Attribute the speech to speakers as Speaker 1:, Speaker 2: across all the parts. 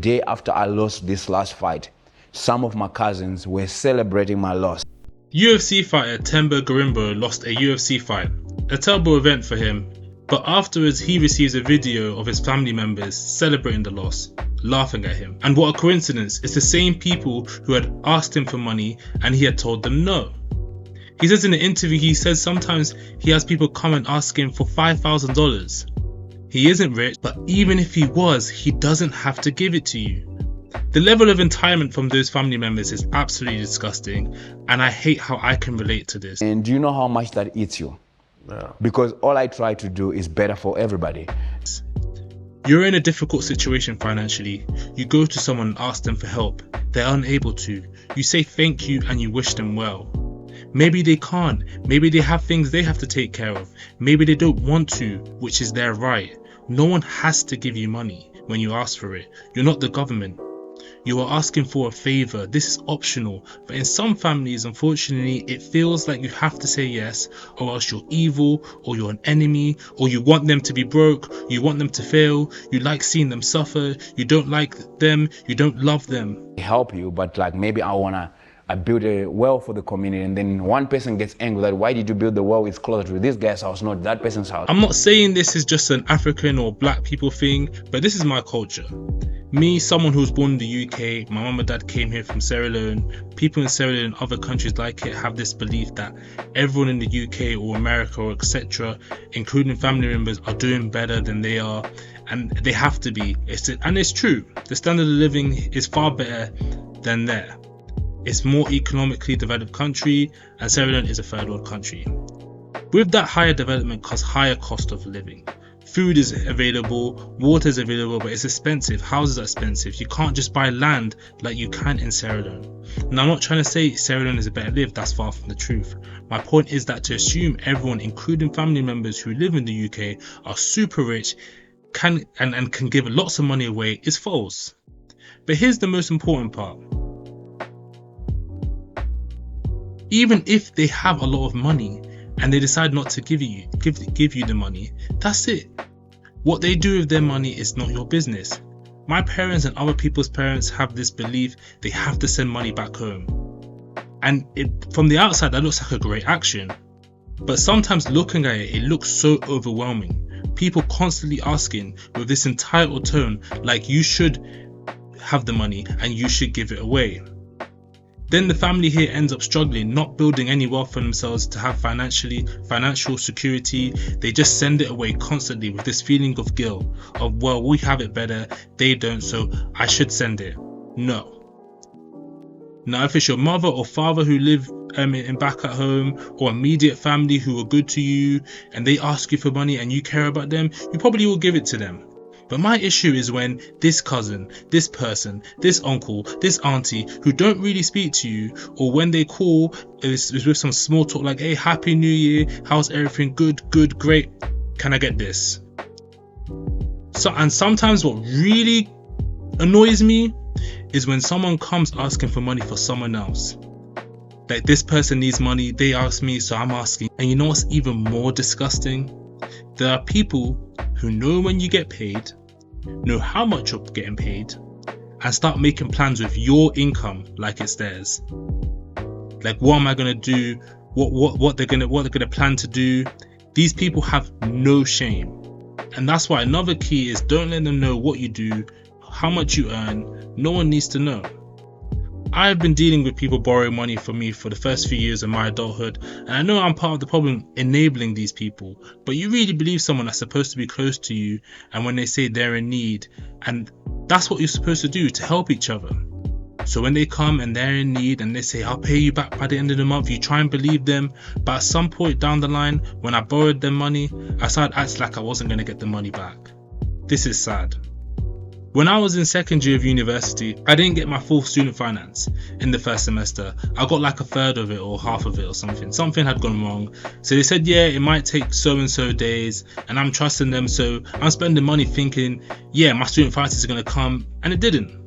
Speaker 1: day after I lost this last fight, some of my cousins were celebrating my loss.
Speaker 2: UFC fighter Themba Gorimbo lost a UFC fight, a terrible event for him, but afterwards he receives a video of his family members celebrating the loss, laughing at him. And what a coincidence, it's the same people who had asked him for money and he had told them no. He says in an interview, he says sometimes he has people come and ask him for $5,000. He isn't rich, but even if he was, he doesn't have to give it to you. The level of entitlement from those family members is absolutely disgusting, and I hate how I can relate to this.
Speaker 1: And do you know how much that eats you?
Speaker 3: Yeah.
Speaker 1: Because all I try to do is better for everybody.
Speaker 2: You're in a difficult situation financially. You go to someone and ask them for help. They're unable to. You say thank you and you wish them well. Maybe they can't. Maybe they have things they have to take care of. Maybe they don't want to, which is their right. No one has to give you money when you ask for it. You're not the government. You are asking for a favor. This is optional. But in some families, unfortunately, it feels like you have to say yes, or else you're evil, or you're an enemy, or you want them to be broke, you want them to fail, you like seeing them suffer, you don't like them, you don't love them.
Speaker 1: Help you, but like maybe I build a well for the community, and then one person gets angry that why did you build the well? It's closer to this guy's house, not that person's house.
Speaker 2: I'm not saying this is just an African or black people thing, but this is my culture. Me, someone who was born in the UK, my mum and dad came here from Sierra Leone. People in Sierra Leone and other countries like it have this belief that everyone in the UK or America or etc., including family members, are doing better than they are, and they have to be. And it's true. The standard of living is far better than there. It's more economically developed country, and Sierra Leone is a third world country. With that higher development comes higher cost of living. Food is available, water is available, but it's expensive. Houses are expensive. You can't just buy land like you can in Sierra Leone. Now, I'm not trying to say Sierra Leone is a better live. That's far from the truth. My point is that to assume everyone, including family members who live in the UK, are super rich can give lots of money away is false. But here's the most important part. Even if they have a lot of money and they decide not to give you the money, that's it. What they do with their money is not your business. My parents and other people's parents have this belief they have to send money back home. And from the outside, that looks like a great action. But sometimes looking at it, it looks so overwhelming. People constantly asking with this entitled tone, like you should have the money and you should give it away. Then the family here ends up struggling, not building any wealth for themselves to have financial security. They just send it away constantly with this feeling of guilt of, well, we have it better, they don't, so I should send it. No. Now, if it's your mother or father who live back at home, or immediate family who are good to you, and they ask you for money and you care about them, you probably will give it to them. But my issue is when this cousin, this person, this uncle, this auntie who don't really speak to you, or when they call is with some small talk like, hey, happy new year, how's everything? Good, great, can I get this? And sometimes what really annoys me is when someone comes asking for money for someone else. Like, this person needs money, they ask me, so I'm asking. And you know what's even more disgusting? There are people who know when you get paid, know how much you're getting paid, and start making plans with your income like it's theirs. Like, what am I gonna do? What they're gonna plan to do? These people have no shame. And that's why another key is don't let them know what you do, how much you earn. No one needs to know. I've been dealing with people borrowing money from me for the first few years of my adulthood, and I know I'm part of the problem enabling these people, but you really believe someone that's supposed to be close to you, and when they say they're in need, and that's what you're supposed to do, to help each other. So when they come and they're in need and they say, I'll pay you back by the end of the month, you try and believe them, but at some point down the line, when I borrowed them money, I started acting like I wasn't going to get the money back. This is sad. When I was in second year of university, I didn't get my full student finance in the first semester. I got like a third of it or half of it or something. Something had gone wrong. So they said, yeah, it might take so and so days, and I'm trusting them. So I'm spending money thinking, yeah, my student finance is going to come, and it didn't.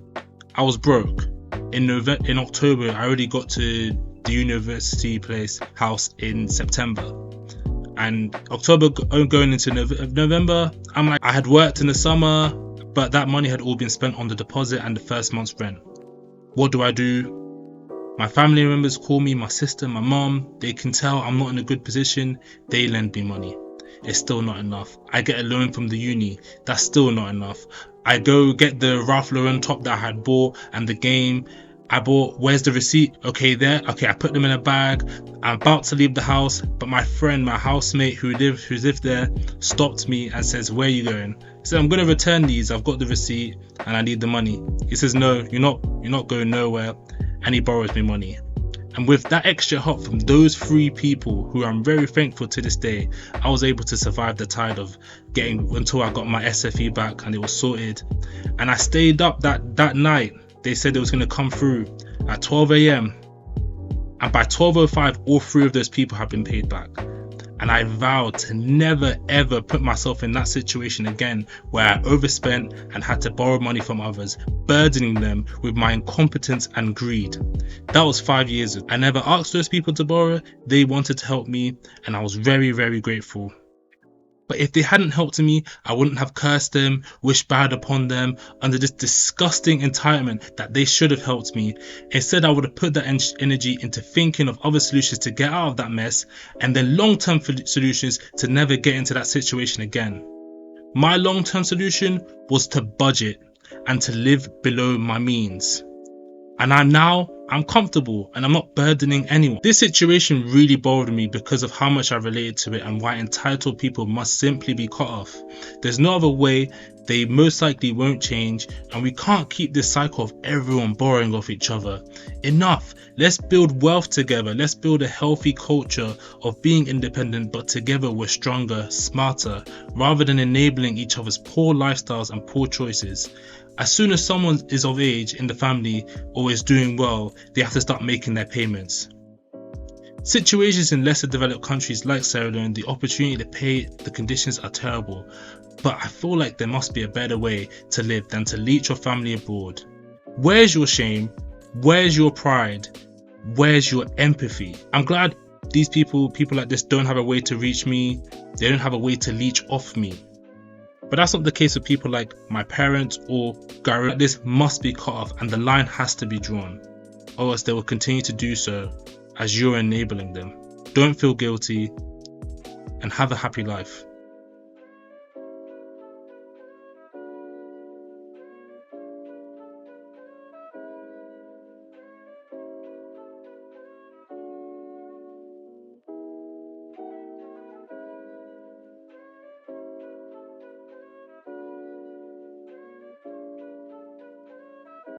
Speaker 2: I was broke. In October, I already got to the university house in September. And October going into November, I'm like, I had worked in the summer, but that money had all been spent on the deposit and the first month's rent. What do? My family members call me, my sister, my mom. They can tell I'm not in a good position. They lend me money. It's still not enough. I get a loan from the uni. That's still not enough. I go get the Ralph Lauren top that I had bought and the game I bought. Where's the receipt? Okay, there. Okay, I put them in a bag. I'm about to leave the house, but my friend, my housemate who lived there, stopped me and says, "Where are you going?" I said, "I'm gonna return these. I've got the receipt and I need the money." He says, "No, you're not going nowhere," and he borrows me money. And with that extra help from those 3 people, who I'm very thankful to this day, I was able to survive the tide of getting until I got my SFE back and it was sorted. And I stayed up that night. They said it was going to come through at 12 a.m. And by 12:05, all 3 of those people have been paid back. And I vowed to never ever put myself in that situation again, where I overspent and had to borrow money from others, burdening them with my incompetence and greed. That was 5 years ago. I never asked those people to borrow. They wanted to help me, and I was very, very grateful. But if they hadn't helped me, I wouldn't have cursed them, wished bad upon them, under this disgusting entitlement that they should have helped me. Instead, I would have put that energy into thinking of other solutions to get out of that mess, and then long-term solutions to never get into that situation again. My long-term solution was to budget and to live below my means. And I'm comfortable and I'm not burdening anyone. This situation really bothered me because of how much I related to it and why entitled people must simply be cut off. There's no other way. They most likely won't change, and we can't keep this cycle of everyone borrowing off each other. Enough. Let's build wealth together. Let's build a healthy culture of being independent, but together we're stronger, smarter, rather than enabling each other's poor lifestyles and poor choices. As soon as someone is of age in the family or is doing well, they have to start making their payments. Situations in lesser developed countries like Sierra Leone, the opportunity to pay, the conditions are terrible. But I feel like there must be a better way to live than to leech your family abroad. Where's your shame? Where's your pride? Where's your empathy? I'm glad these people like this don't have a way to reach me. They don't have a way to leech off me. But that's not the case with people like my parents or Gary. This must be cut off and the line has to be drawn, or else they will continue to do so as you're enabling them. Don't feel guilty and have a happy life.